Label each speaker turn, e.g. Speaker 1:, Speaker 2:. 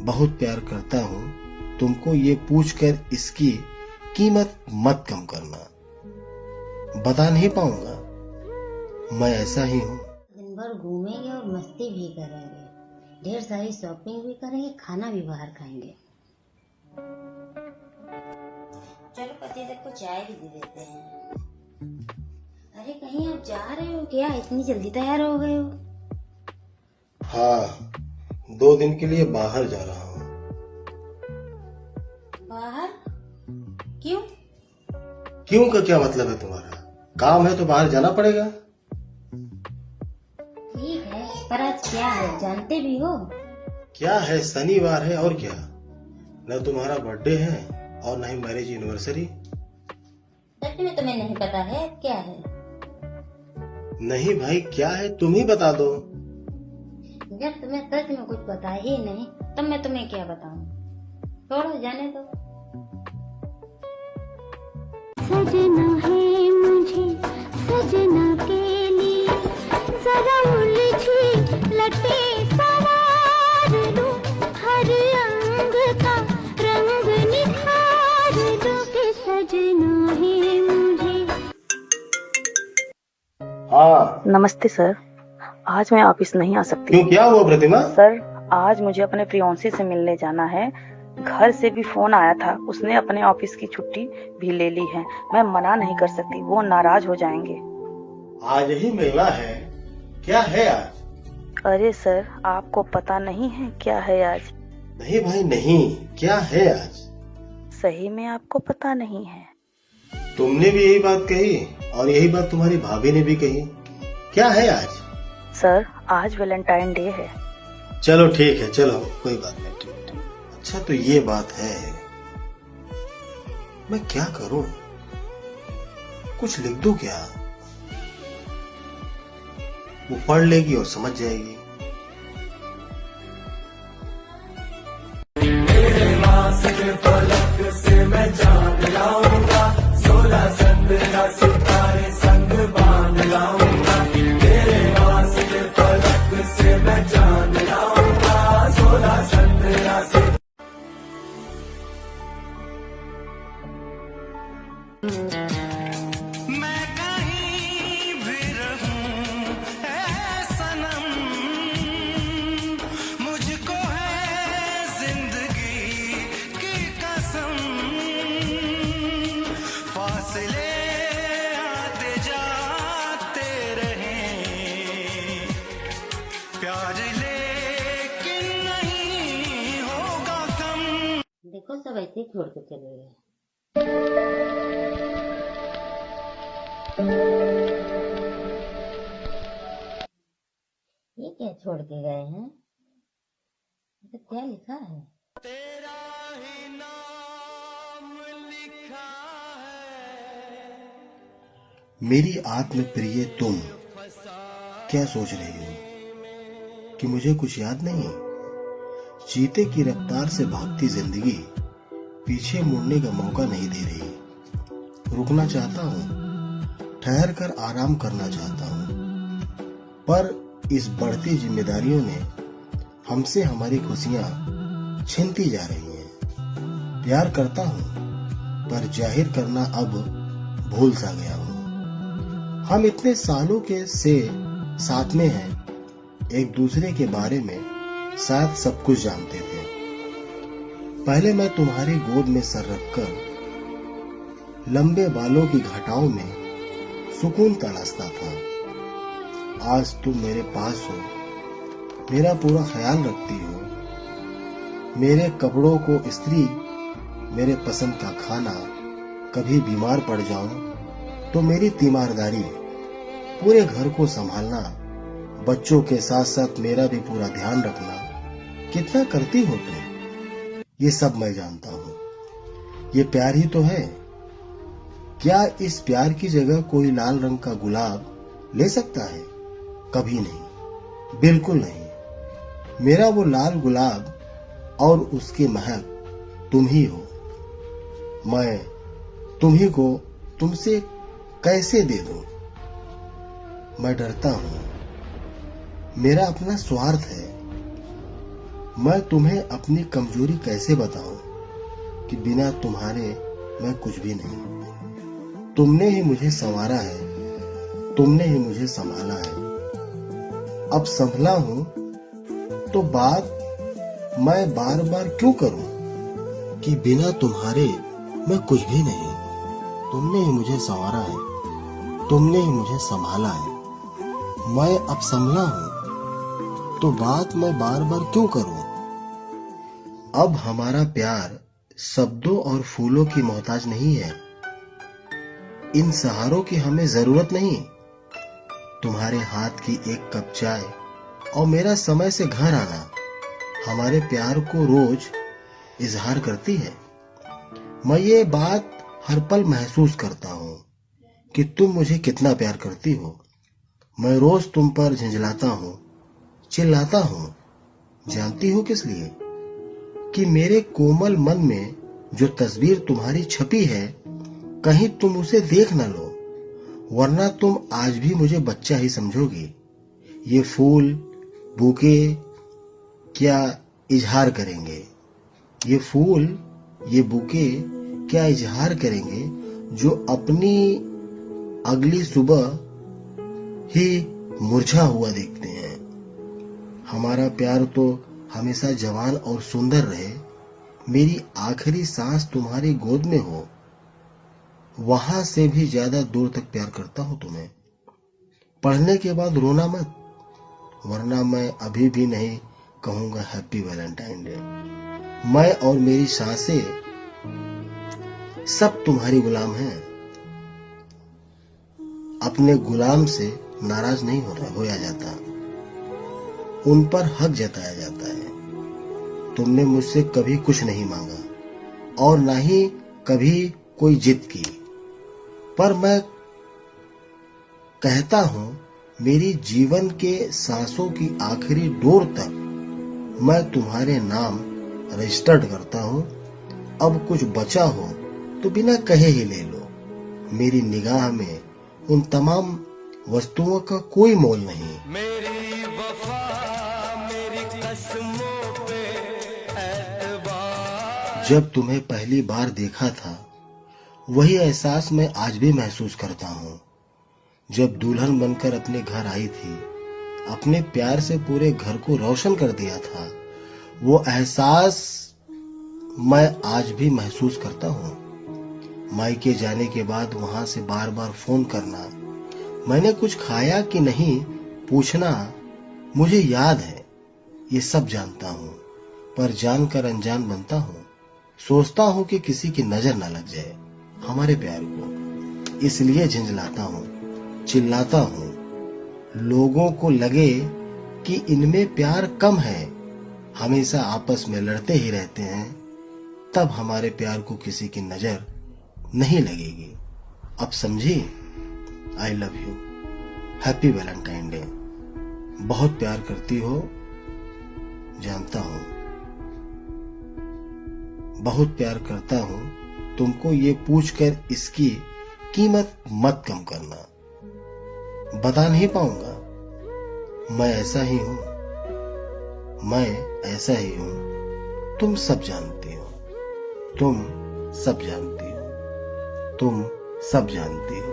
Speaker 1: बहुत प्यार करता हूँ, तुमको ये पूछकर इसकी कीमत मत कम करना। बता नहीं पाऊंगा, मैं ऐसा ही हूँ।
Speaker 2: दिन भर घूमेंगे और मस्ती भी करेंगे, ढेर सारी शॉपिंग भी करेंगे, खाना भी बाहर खाएंगे। चलो पति देव को चाय भी दे देते हैं। अरे कहीं आप जा रहे हो क्या? इतनी जल्दी तैयार हो गए हो?
Speaker 1: हाँ, 2 दिन के लिए बाहर जा रहा हूँ।
Speaker 2: बाहर? क्यों?
Speaker 1: क्यों का क्या मतलब है तुम्हारा? काम है तो बाहर जाना पड़ेगा।
Speaker 2: ठीक है, पर आज क्या है जानते भी हो?
Speaker 1: क्या है, शनिवार है और क्या। न तुम्हारा बर्थडे है और न ही मैरिज एनिवर्सरी।
Speaker 2: सच में तुम्हें नहीं पता है क्या है?
Speaker 1: नहीं भाई, क्या है तुम ही बता दो।
Speaker 2: जब तुम्हें सच में कुछ पता ही नहीं तब मैं तुम्हें क्या बताऊं। छोड़ो, जाने दो।
Speaker 3: सजना है मुझे सजना के लिए, जरा उलझी लटे सवार दूं, हर अंग का रंग निखार दूं कि सजना है मुझे।
Speaker 1: हाँ
Speaker 4: नमस्ते सर, आज मैं ऑफिस नहीं आ सकती।
Speaker 1: क्यों, क्या हुआ प्रतिमा?
Speaker 4: सर, आज मुझे अपने फियांसे से मिलने जाना है। घर से भी फोन आया था, उसने अपने ऑफिस की छुट्टी भी ले ली है। मैं मना नहीं कर सकती, वो नाराज हो जाएंगे।
Speaker 1: आज ही मिलना है? क्या है आज?
Speaker 4: अरे सर, आपको पता नहीं है क्या है आज?
Speaker 1: नहीं भाई नहीं, क्या है आज?
Speaker 4: सही में आपको पता नहीं है?
Speaker 1: तुमने भी यही बात कही और यही बात तुम्हारी भाभी ने भी कही। क्या है आज?
Speaker 4: सर, आज वैलेंटाइन डे है।
Speaker 1: चलो ठीक है, चलो कोई बात नहीं, ठीक। अच्छा तो ये बात है, मैं क्या करूं? कुछ लिख दूं क्या? वो पढ़ लेगी और समझ जाएगी। फलक से मैं चांद लाऊंगा, 16 संद्रा सितारे संग बांध लाऊंगा। तेरे वास्ते फलक से मैं चांद लाऊंगा, 16 संद्रा से। मैं कहीं भी रहूं ऐ सनम, मुझको है जिंदगी की कसम। फासले आते जाते रहे, प्यार लेकिन नहीं होगा कम।
Speaker 2: देखो सब ऐसे ही छोड़ के चले गए। ये क्या छोड़ के गए हैं? तो क्या लिखा है?
Speaker 1: तेरा ही नाम लिखा है। मेरी आत्म प्रिय तुम क्या सोच रही हो कि मुझे कुछ याद नहीं? चीते की रफ्तार से भागती जिंदगी पीछे मुड़ने का मौका नहीं दे रही। रुकना चाहता हूँ, ठहर कर आराम करना चाहता हूँ, पर इस बढ़ती जिम्मेदारियों ने हमसे हमारी खुशियां छीनती जा रही हैं। प्यार करता हूँ, पर जाहिर करना अब भूल सा गया हूँ। हम इतने सालों के से साथ में हैं, एक दूसरे के बारे में शायद सब कुछ जानते थे। पहले मैं तुम्हारी गोद में सर रखकर लंबे बालों की घटाओं में सुकून तलाशता था। आज तुम मेरे पास हो, मेरा पूरा ख्याल रखती हो, मेरे कपड़ों को इस्त्री, मेरे पसंद का खाना। कभी बीमार पड़ जाऊं तो मेरी तीमारदारी, पूरे घर को संभालना, बच्चों के साथ साथ मेरा भी पूरा ध्यान रखना। कितना करती हो तुम, ये सब मैं जानता हूँ। ये प्यार ही तो है। क्या इस प्यार की जगह कोई लाल रंग का गुलाब ले सकता है? कभी नहीं, बिल्कुल नहीं। मेरा वो लाल गुलाब और उसकी महक तुम ही हो। मैं तुम्ही को तुमसे कैसे दे दूं? मैं डरता हूं, मेरा अपना स्वार्थ है। मैं तुम्हें अपनी कमजोरी कैसे बताऊं कि बिना तुम्हारे मैं कुछ भी नहीं। तुमने ही मुझे संवारा है, तुमने ही मुझे संभाला है। अब संभला हूं तो बात मैं बार बार क्यों करूं कि बिना तुम्हारे मैं कुछ भी नहीं। तुमने ही मुझे संवारा है, तुमने ही मुझे संभाला है। मैं अब संभला हूं तो बात मैं बार बार क्यों करूं। अब हमारा प्यार शब्दों और फूलों की मोहताज नहीं है। इन सहारों की हमें जरूरत नहीं। तुम्हारे हाथ की एक कप चाय और मेरा समय से घर आना हमारे प्यार को रोज इजहार करती है। मैं ये बात हर पल महसूस करता हूं कि तुम मुझे कितना प्यार करती हो। मैं रोज तुम पर झंझलाता हूं, चिल्लाता हूं। जानती हो किस लिए? कि मेरे कोमल मन में जो तस्वीर तुम्हारी छपी है, कहीं तुम उसे देख न लो, वरना तुम आज भी मुझे बच्चा ही समझोगी। ये फूल बुके क्या इजहार करेंगे, ये फूल ये बुके क्या इजहार करेंगे जो अपनी अगली सुबह ही मुरझा हुआ देखते हैं। हमारा प्यार तो हमेशा जवान और सुंदर रहे। मेरी आखिरी सांस तुम्हारी गोद में हो, वहां से भी ज्यादा दूर तक प्यार करता हूं तुम्हें। पढ़ने के बाद रोना मत, वरना मैं अभी भी नहीं कहूंगा हैप्पी वैलेंटाइन डे। मैं और मेरी सांसें सब तुम्हारी गुलाम हैं। अपने गुलाम से नाराज नहीं होया जाता, उन पर हक जताया जाता है। तुमने मुझसे कभी कुछ नहीं मांगा और ना ही कभी कोई जिद की, पर मैं कहता हूं मेरी जीवन के सांसों की आखिरी डोर तक मैं तुम्हारे नाम रजिस्टर्ड करता हूं। अब कुछ बचा हो तो बिना कहे ही ले लो। मेरी निगाह में उन तमाम वस्तुओं का कोई मोल नहीं।
Speaker 5: मेरी वफा मेरी कसमों पे एतबार।
Speaker 1: जब तुम्हें पहली बार देखा था, वही एहसास मैं आज भी महसूस करता हूं। जब दुल्हन बनकर अपने घर आई थी, अपने प्यार से पूरे घर को रोशन कर दिया था, वो एहसास मैं आज भी महसूस करता हूं। मायके जाने के बाद वहां से बार बार फोन करना, मैंने कुछ खाया कि नहीं पूछना, मुझे याद है। ये सब जानता हूं, पर जानकर अनजान बनता हूं। सोचता हूं कि किसी की नजर न लग जाए हमारे प्यार को, इसलिए झंझलाता हूं, चिल्लाता हूं। लोगों को लगे कि इनमें प्यार कम है, हमेशा आपस में लड़ते ही रहते हैं, तब हमारे प्यार को किसी की नजर नहीं लगेगी। अब समझी? I love you, happy Valentine day. बहुत प्यार करती हो, जानता हूं, बहुत प्यार करता हूं। तुमको ये पूछकर इसकी कीमत मत कम करना। बता नहीं पाऊंगा, मैं ऐसा ही हूं, मैं ऐसा ही हूं। तुम सब जानती हो, तुम सब जानती हो, तुम सब जानती हो।